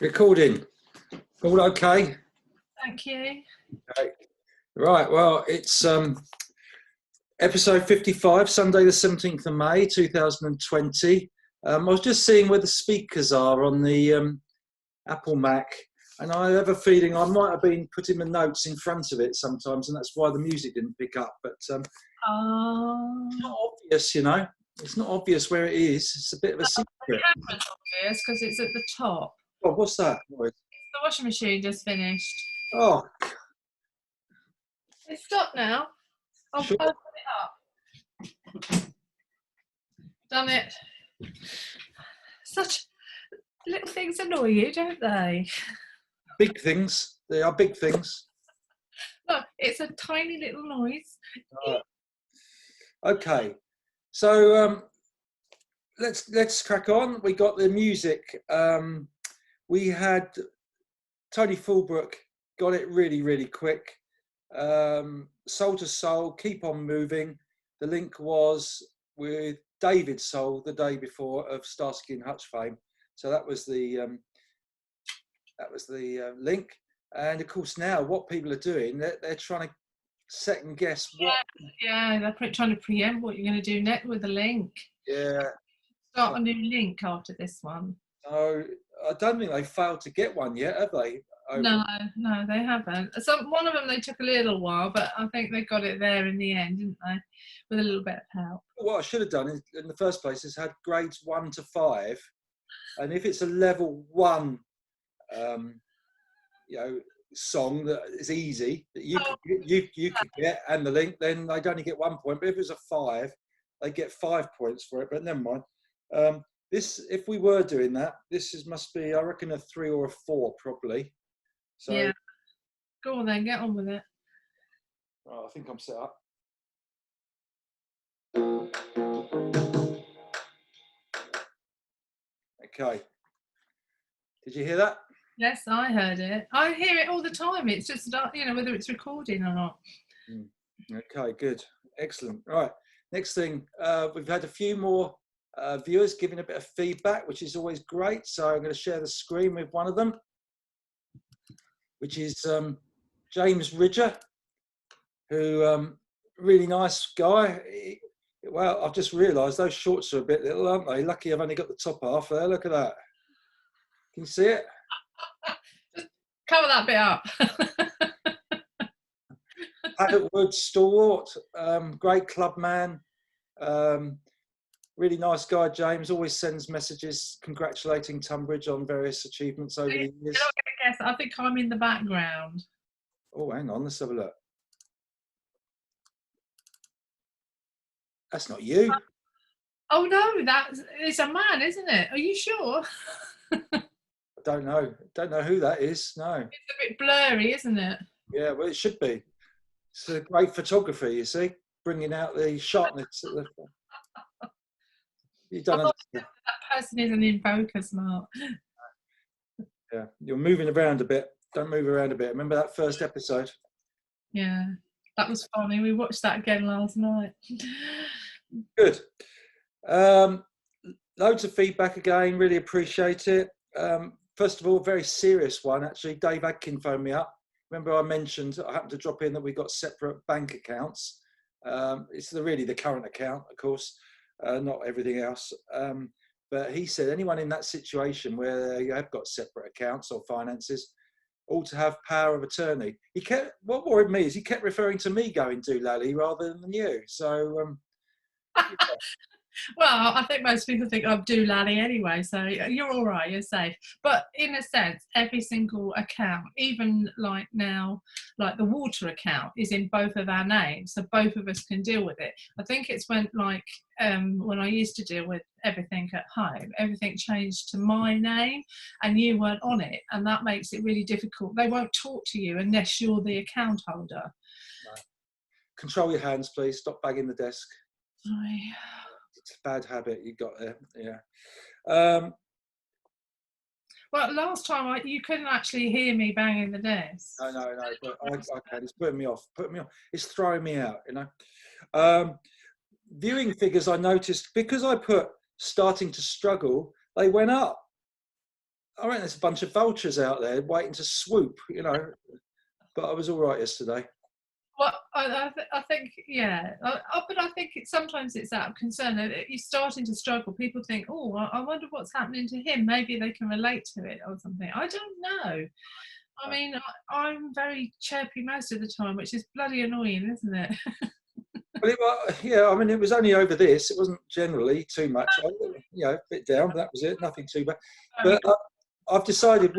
Recording. All okay? Thank you. Okay. Right, well, it's episode 55, Sunday the 17th of May, 2020. I was just seeing where the speakers are on the Apple Mac, and I have a feeling I might have been putting the notes in front of it sometimes, and that's why the music didn't pick up. But it's not obvious, you know. It's not obvious where it is. It's a bit of a secret. The camera's obvious because it's at the top. Oh, what's that? The washing machine just finished. Oh, It's stopped now. I'll sure. open it up. Done it. Such little things annoy you, don't they? Big things. They are big things. Look, it's a tiny little noise. Okay, so let's crack on. We got the music. We had Tony Fulbrook, got it really quick. Soul to Soul, Keep On Moving. The link was with David Soul the day before of Starsky and Hutch fame. So that was the link. And of course now what people are doing, they're trying to second guess what. Yeah, they're trying to preempt what you're going to do next with the link. Yeah. Start a new link after this one. So I don't think they failed to get one yet, have they? No, they haven't. One of them they took a little while, but I think they got it there in the end, didn't they? With a little bit of help. What I should have done in the first place is had grades 1 to 5, and if it's a level 1, song that is easy that you could get, and the link, then they'd only get 1 point. But if it's a 5, they get 5 points for it. But never mind. This, if we were doing that, must be, I reckon, a 3 or a 4 probably. So, yeah. Go on then, get on with it. Oh, I think I'm set up. Okay. Did you hear that? Yes, I heard it. I hear it all the time. It's just, whether it's recording or not. Okay, good. Excellent. Right. Next thing, we've had a few more viewers giving a bit of feedback, which is always great. So I'm going to share the screen with one of them, which is James Ridger, who, really nice guy. Well, I've just realised those shorts are a bit little, aren't they? Lucky I've only got the top half there. Look at that. Can you see it? Just cover that bit up. Paddock Wood, stalwart, great club man. Really nice guy, James. Always sends messages congratulating Tunbridge on various achievements over the years. You're not going to guess. I think I'm in the background. Oh, hang on. Let's have a look. That's not you. Oh no, it's a man, isn't it? Are you sure? I don't know. Don't know who that is. No. It's a bit blurry, isn't it? Yeah, well, it should be. It's a great photography, you see, bringing out the sharpness. You don't understand. That person isn't in focus, Mark. Yeah, you're moving around a bit. Don't move around a bit. Remember that first episode? Yeah, that was funny. We watched that again last night. Good. Loads of feedback again. Really appreciate it. First of all, very serious one, actually. Dave Adkin phoned me up. Remember I mentioned, I happened to drop in that we got separate bank accounts. It's really the current account, of course, not everything else. But he said anyone in that situation where you have got separate accounts or finances ought to have power of attorney. What worried me is he kept referring to me going doolally rather than you. So, Well, I think most people think I'm doolally anyway, so you're all right, you're safe. But in a sense, every single account, even like now, like the water account is in both of our names, so both of us can deal with it. I think it's when I used to deal with everything at home, everything changed to my name and you weren't on it, and that makes it really difficult. They won't talk to you unless you're the account holder. No. Control your hands, please. Stop banging the desk. Sorry. It's a bad habit you got there. Yeah. Well, last time you couldn't actually hear me banging the desk. No. But I can. It's putting me off. It's throwing me out. You know. Viewing figures, I noticed because I put starting to struggle, they went up. I reckon there's a bunch of vultures out there waiting to swoop, you know. But I was all right yesterday. Well, I think, yeah, but I think sometimes it's out of concern. You're starting to struggle. People think, oh, I wonder what's happening to him. Maybe they can relate to it or something. I don't know. I mean, I'm very chirpy most of the time, which is bloody annoying, isn't it? Well, yeah, I mean, it was only over this. It wasn't generally too much. A bit down. That was it. Nothing too bad. But I've decided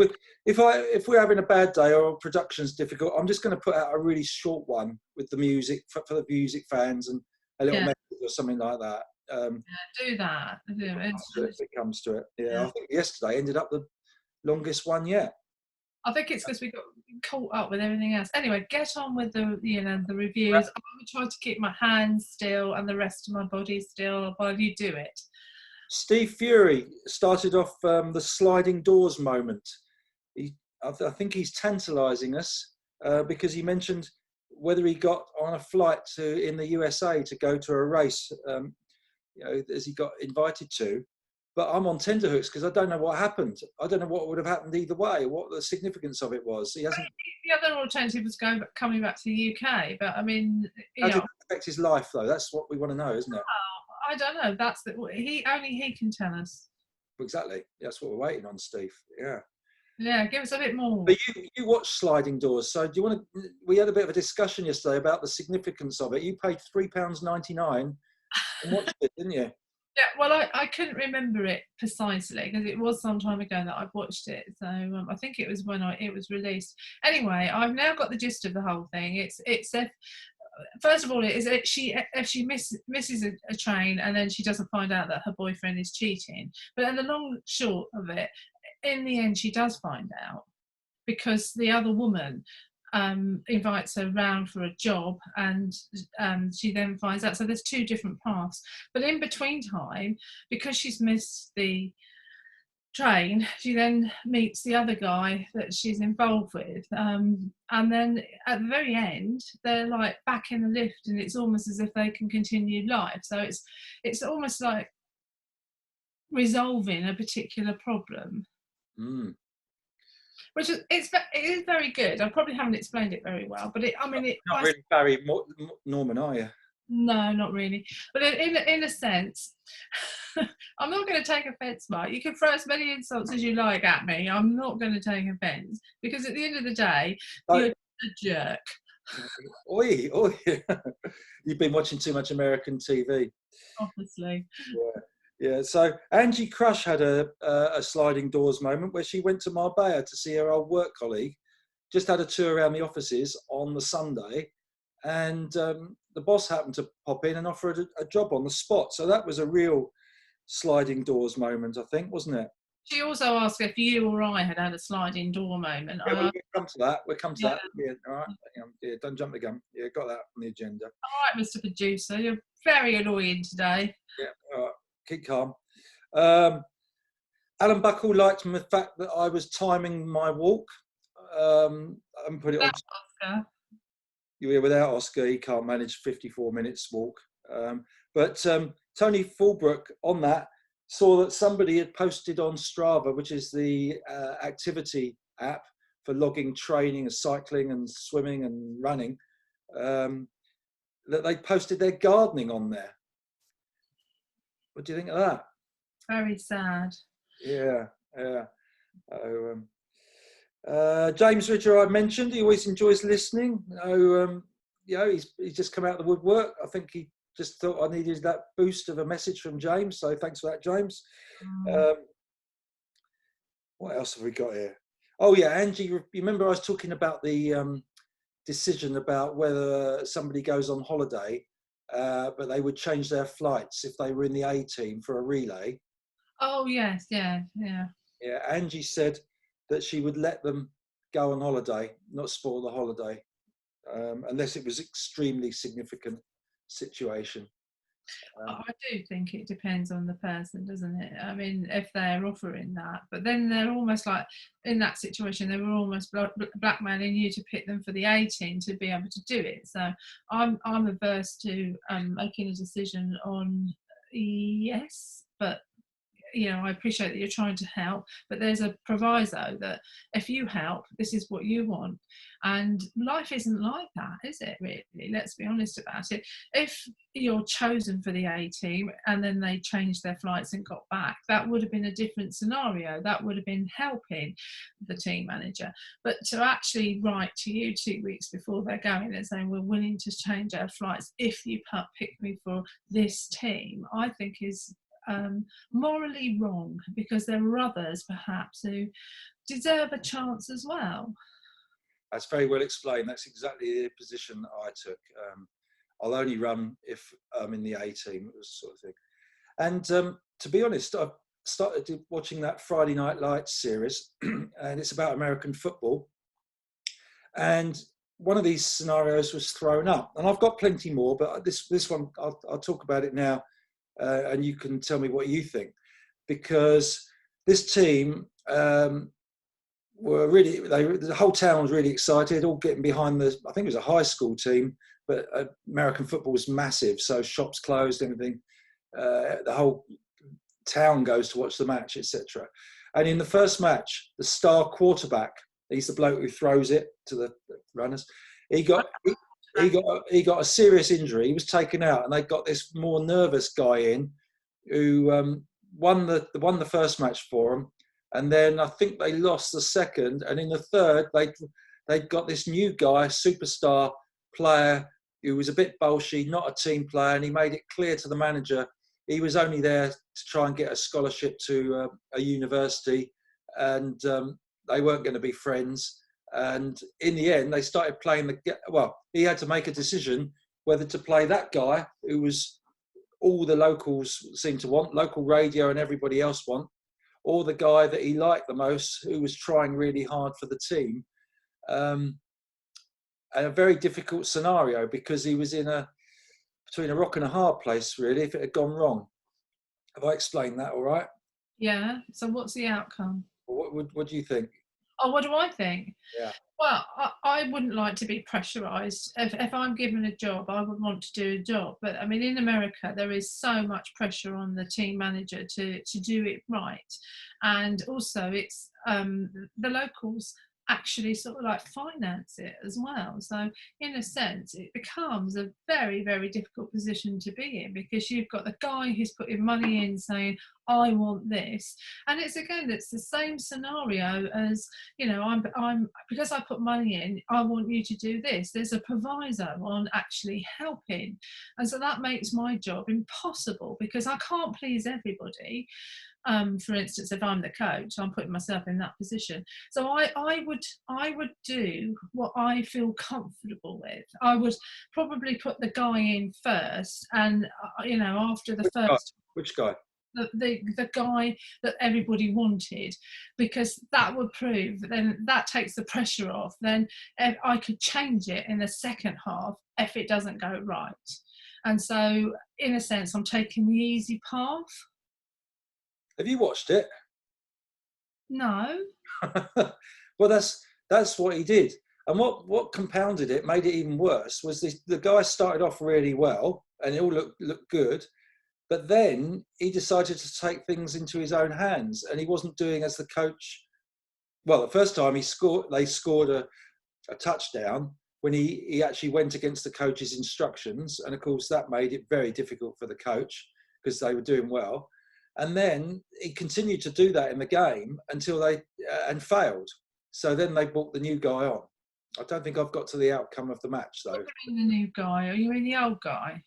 if we're having a bad day or production's difficult, I'm just going to put out a really short one with the music for the music fans and a little message or something like that. Do that. If it comes to it, I think yesterday ended up the longest one yet. I think it's because we got caught up with everything else. Anyway, get on with the reviews. I'm going to try to keep my hands still and the rest of my body still while you do it. Steve Fury started off the sliding doors moment. I think he's tantalising us because he mentioned whether he got on a flight in the USA to go to a race, as he got invited to. But I'm on tenterhooks because I don't know what happened. I don't know what would have happened either way, what the significance of it was. He hasn't. The other alternative was coming back to the UK, but I mean, how did it affect his life, though? That's what we want to know, isn't it? I don't know. That's only he can tell us. Exactly. That's what we're waiting on, Steve. Yeah. Yeah, give us a bit more. But you watch Sliding Doors, so do you want to? We had a bit of a discussion yesterday about the significance of it. You paid £3.99 and watched it, didn't you? Yeah, well, I couldn't remember it precisely because it was some time ago that I've watched it. So I think it was when it was released. Anyway, I've now got the gist of the whole thing. It's first of all, if she misses a train and then she doesn't find out that her boyfriend is cheating. But then the long short of it, in the end, she does find out because the other woman invites her round for a job, and she then finds out. So there's two different paths. But in between time, because she's missed the train, she then meets the other guy that she's involved with, and then at the very end, they're like back in the lift, and it's almost as if they can continue life. So it's almost like resolving a particular problem. Mm. Which it is very good. I probably haven't explained it very well, but not really Barry Norman, are you? No, not really. But in a sense, I'm not going to take offence, Mark. You can throw as many insults as you like at me. I'm not going to take offence because at the end of the day, you're a jerk. Oi. You've been watching too much American TV. Obviously. Yeah. So Angie Crush had a sliding doors moment where she went to Marbella to see her old work colleague. Just had a tour around the offices on the Sunday, and the boss happened to pop in and offer her a job on the spot. So that was a real sliding doors moment, I think, wasn't it? She also asked if you or I had a sliding door moment. Yeah, we'll come to that. Yeah, all right. Yeah, don't jump the gun. Yeah, got that on the agenda. All right, Mr. Producer, you're very annoying today. Yeah, all right. Keep calm. Alan Buckle liked the fact that I was timing my walk. I'm put it on. Oscar. Yeah, without Oscar, he can't manage 54 minutes walk. But Tony Fulbrook on that saw that somebody had posted on Strava, which is the activity app for logging training and cycling and swimming and running, that they posted their gardening on there. What do you think of that? Very sad. Yeah. James Ridger, I mentioned, he always enjoys listening. He's just come out of the woodwork. I think he just thought I needed that boost of a message from James. So thanks for that, James. What else have we got here? Oh yeah, Angie, you remember I was talking about the decision about whether somebody goes on holiday, but they would change their flights if they were in the A team for a relay. Oh yes, yeah. Yeah, Angie said that she would let them go on holiday, not spoil the holiday, unless it was extremely significant situation. I do think it depends on the person, doesn't it? I mean, if they're offering that, but then they're almost like, in that situation, they were almost blackmailing you to pick them for the A team to be able to do it. So I'm averse to making a decision on yes, but I appreciate that you're trying to help, but there's a proviso that if you help, this is what you want. And life isn't like that, is it, really? Let's be honest about it. If you're chosen for the A team and then they changed their flights and got back, that would have been a different scenario. That would have been helping the team manager. But to actually write to you 2 weeks before they're going and saying, we're willing to change our flights if you pick me for this team, I think is morally wrong, because there are others perhaps who deserve a chance as well. That's very well explained. That's exactly the position I took. I'll only run if I'm in the A team, sort of thing. And to be honest, I've started watching that Friday Night Lights series, and it's about American football. And one of these scenarios was thrown up, and I've got plenty more, but this one I'll talk about it now, and you can tell me what you think, because this team were really, the whole town was really excited, all getting behind I think it was a high school team, but American football was massive, so shops closed, everything, the whole town goes to watch the match, etc. And in the first match, the star quarterback, he's the bloke who throws it to the runners, he got a serious injury. He was taken out, and they got this more nervous guy in, who won the first match for him, and then I think they lost the second, and in the third they got this new guy, superstar player, who was a bit bolshy, not a team player, and he made it clear to the manager he was only there to try and get a scholarship to a university, and they weren't going to be friends. And in the end, they started playing he had to make a decision whether to play that guy who was all the locals seemed to want, local radio and everybody else want, or the guy that he liked the most, who was trying really hard for the team. A very difficult scenario, because he was between a rock and a hard place, really, if it had gone wrong. Have I explained that all right? Yeah. So what's the outcome? What do you think? Oh, what do I think? Yeah. Well, I wouldn't like to be pressurised. If I'm given a job, I would want to do a job. But I mean, in America, there is so much pressure on the team manager to do it right. And also it's the locals actually sort of like finance it as well. So in a sense, it becomes a very, very difficult position to be in, because you've got the guy who's putting money in saying, I want this. And it's the same scenario as, I'm because I put money in, I want you to do this. There's a proviso on actually helping. And so that makes my job impossible, because I can't please everybody. For instance, if I'm the coach, I'm putting myself in that position. So I would do what I feel comfortable with. I would probably put the guy in first, and after the first. Which guy? The guy that everybody wanted, because that would prove, then that takes the pressure off. Then I could change it in the second half if it doesn't go right. And so in a sense, I'm taking the easy path. Have you watched it? No. Well, that's what he did. And what compounded it, made it even worse, was the guy started off really well and it all looked good. But then he decided to take things into his own hands, and he wasn't doing as the coach. Well, the first time they scored a touchdown when he actually went against the coach's instructions. And of course, that made it very difficult for the coach, because they were doing well. And then he continued to do that in the game until and failed. So then they brought the new guy on. I don't think I've got to the outcome of the match, though. What do you mean the new guy? Are you mean the old guy?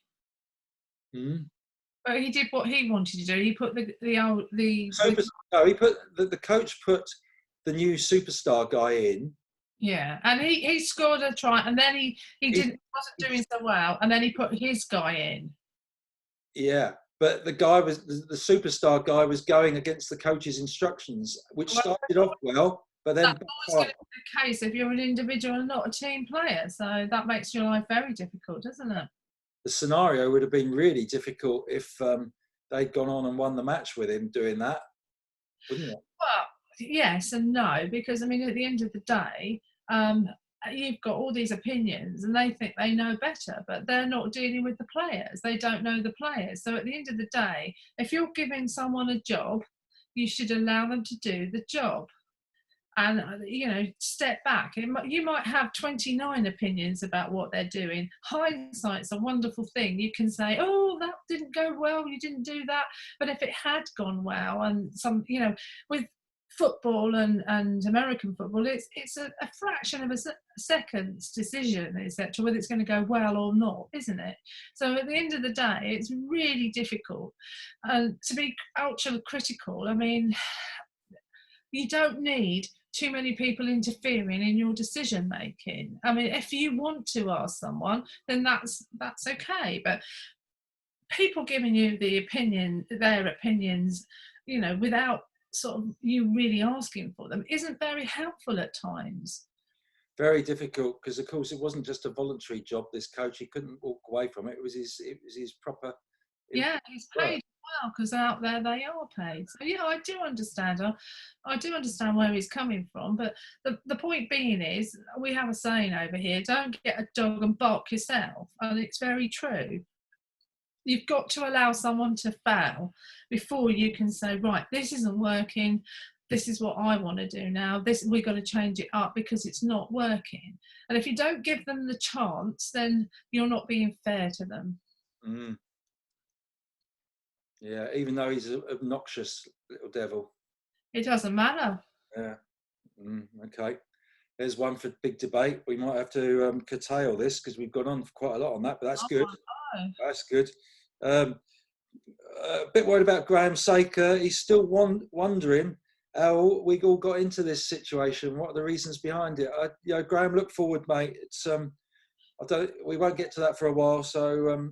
But he did what he wanted to do. He put the coach put the new superstar guy in. Yeah, and he scored a try, and then he wasn't doing so well, and then he put his guy in. Yeah, but the superstar guy was going against the coach's instructions, which started off well, but then that's always going to be the case if you're an individual and not a team player. So that makes your life very difficult, doesn't it? The scenario would have been really difficult if they'd gone on and won the match with him doing that, wouldn't it? Well, yes and no, because I mean, at the end of the day, you've got all these opinions and they think they know better, but they're not dealing with the players. They don't know the players. So at the end of the day, if you're giving someone a job, you should allow them to do the job. And step back. You might have 29 opinions about what they're doing. Hindsight's a wonderful thing. You can say, oh, that didn't go well, you didn't do that. But if it had gone well, and with football and American football, it's a fraction of a second's decision, etc., whether it's going to go well or not, isn't it? So at the end of the day, it's really difficult to be ultra critical. I mean, you don't need too many people interfering in your decision making. I mean, if you want to ask someone, then that's okay. But people giving you their opinions, without sort of you really asking for them, isn't very helpful at times. Very difficult, because of course it wasn't just a voluntary job. This coach, he couldn't walk away from it. It was his proper. Yeah, he's paid well, because out there they are paid. So yeah, I do understand. I do understand where he's coming from. But the point being is, we have a saying over here: don't get a dog and bark yourself, and it's very true. You've got to allow someone to fail before you can say, right, this isn't working. This is what I want to do now. We've got to change it up because it's not working. And if you don't give them the chance, then you're not being fair to them. Mm. Yeah, even though he's an obnoxious little devil. It doesn't matter. Yeah. Okay. There's one for big debate. We might have to curtail this, because we've gone on for quite a lot on that, but that's good. That's good. A bit worried about Graham Saker. He's still wondering how we all got into this situation. What are the reasons behind it? Graham, look forward, mate. It's we won't get to that for a while. So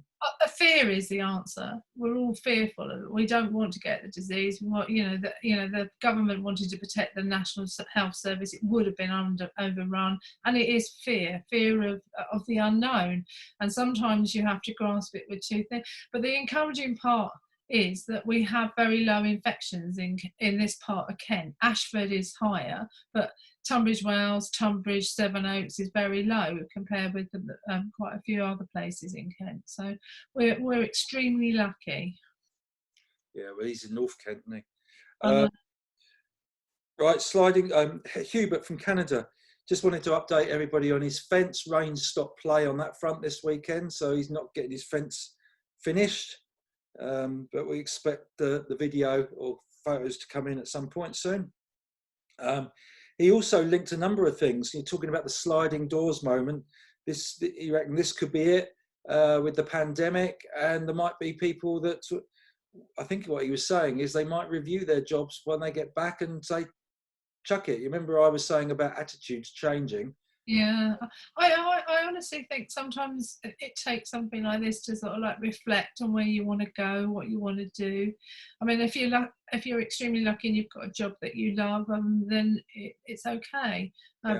fear is the answer. We're all fearful of it. We don't want to get the disease. We want, the government wanted to protect the National Health Service. It would have been overrun, and it is fear of the unknown. And sometimes you have to grasp it with two things. But the encouraging part is that we have very low infections in this part of Kent. Ashford is higher, but Tunbridge Wells, Tunbridge, Sevenoaks is very low compared with quite a few other places in Kent. So we're extremely lucky. Yeah, well, he's in North Kent, isn't he? Right, sliding. Hubert from Canada just wanted to update everybody on his fence. Rain stopped play on that front this weekend, so he's not getting his fence finished. But we expect the video or photos to come in at some point soon. He also linked a number of things. You're talking about the sliding doors moment. You reckon this could be it with the pandemic, and there might be people that, I think what he was saying is, they might review their jobs when they get back and say, chuck it. You remember I was saying about attitudes changing? Yeah, I honestly think sometimes it takes something like this to sort of like reflect on where you want to go, what you want to do. I mean, if you're extremely lucky and you've got a job that you love, then it's okay.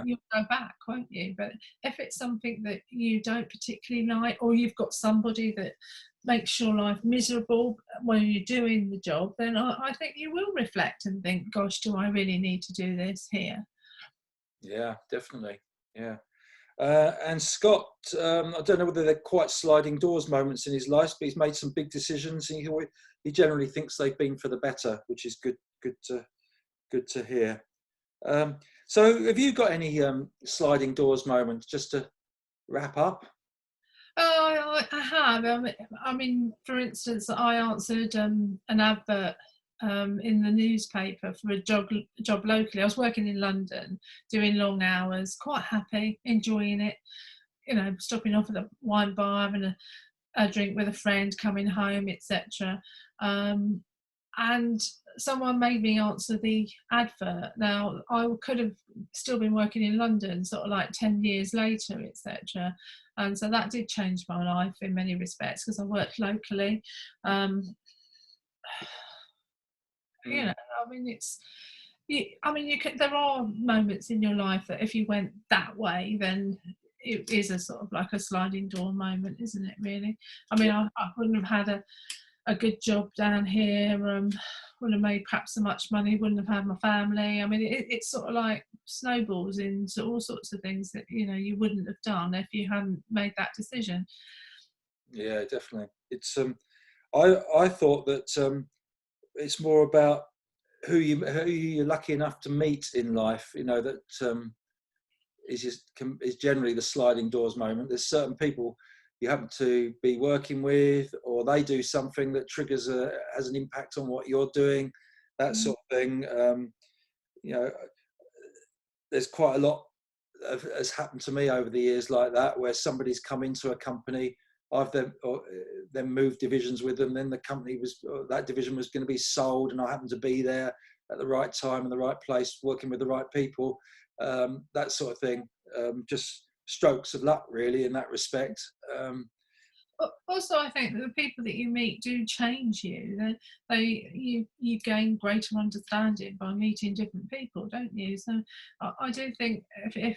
You'll go back, won't you? But if it's something that you don't particularly like, or you've got somebody that makes your life miserable when you're doing the job, then I think you will reflect and think, gosh, do I really need to do this here? Yeah, definitely. Yeah. And Scott, I don't know whether they're quite sliding doors moments in his life, but he's made some big decisions. And he generally thinks they've been for the better, which is good to hear. So have you got any sliding doors moments, just to wrap up? Oh, I have. I mean, for instance, I answered an advert in the newspaper for a job locally. I was working in London, doing long hours, quite happy, enjoying it, stopping off at the wine bar, having a drink with a friend, coming home, etc. And someone made me answer the advert. Now, I could have still been working in London sort of like 10 years later, etc. And so that did change my life in many respects, because I worked locally. I mean, there are moments in your life that if you went that way, then it is a sort of like a sliding door moment, isn't it, really? I mean, I wouldn't have had a good job down here, wouldn't have made perhaps so much money, wouldn't have had my family. I mean, it's sort of like snowballs into all sorts of things that, you wouldn't have done if you hadn't made that decision. Yeah, definitely. It's I thought that it's more about who you're lucky enough to meet in life, you know, that is generally the sliding doors moment. There's certain people you happen to be working with, or they do something that has an impact on what you're doing, that sort of thing. You know, there's quite a lot has happened to me over the years like that, where somebody's come into a company, I've then moved divisions with them, then the company that division was going to be sold, and I happened to be there at the right time in the right place, working with the right people, that sort of thing. Just strokes of luck, really, in that respect. Also, I think that the people that you meet do change you. You gain greater understanding by meeting different people, don't you? So I do think if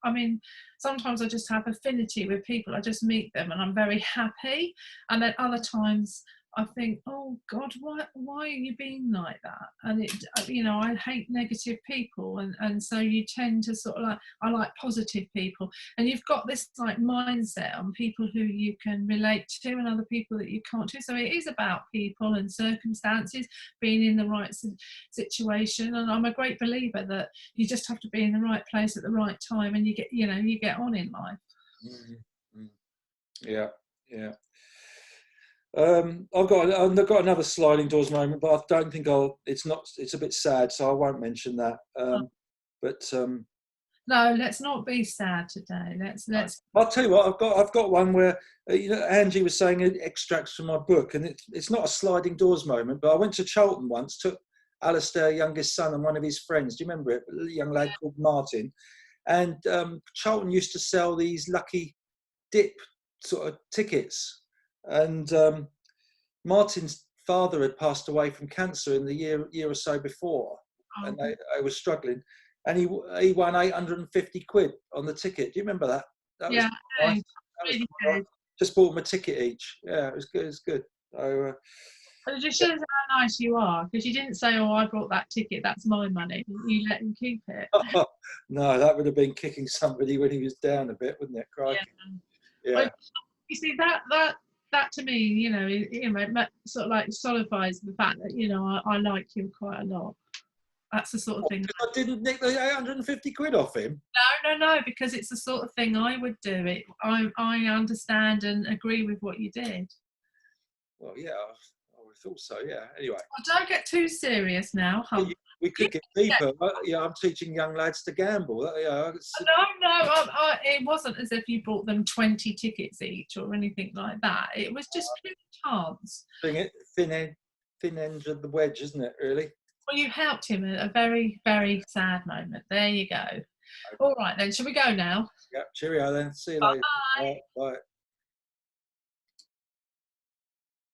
I mean, sometimes I just have affinity with people. I just meet them and I'm very happy, and then other times I think, oh God, why are you being like that? And I hate negative people, and so you tend to sort of like, I like positive people, and you've got this like mindset on people who you can relate to and other people that you can't to. So it is about people and circumstances, being in the right situation. And I'm a great believer that you just have to be in the right place at the right time, and you get on in life. Mm-hmm. Yeah. I've got another sliding doors moment, but I don't think it's a bit sad, so I won't mention that. No, let's not be sad today. Let's. I'll tell you what, I've got one where Angie was saying extracts from my book, and it's not a sliding doors moment, but I went to Charlton once, took Alistair, youngest son, and one of his friends. Do you remember it? A young lad called Martin, and Charlton used to sell these lucky dip sort of tickets, and Martin's father had passed away from cancer in the year or so before, and they were struggling, and he won 850 quid on the ticket. Do you remember that? That was nice. Really good. Just bought them a ticket each. Yeah, it was good. It was good. So, but it just shows how nice you are, because you didn't say, "Oh, I brought that ticket. That's my money." You let him keep it. No, that would have been kicking somebody when he was down a bit, wouldn't it? Crikey. Yeah. Well, you see that to me, it sort of like solidifies the fact that I like you quite a lot. That's the sort of thing. I didn't nick the 850 quid off him. No, because it's the sort of thing I would do. I understand and agree with what you did. Well, yeah, I would have thought so. Yeah. Anyway. Well, don't get too serious now. We could get deeper. Yeah, I'm teaching young lads to gamble. No, it wasn't as if you bought them 20 tickets each or anything like that. It was just pure chance. Thin end of the wedge, isn't it, really? Well, you helped him at a very, very sad moment. There you go. Okay. All right, then. Shall we go now? Yeah, cheerio then. See you later. Bye. Bye.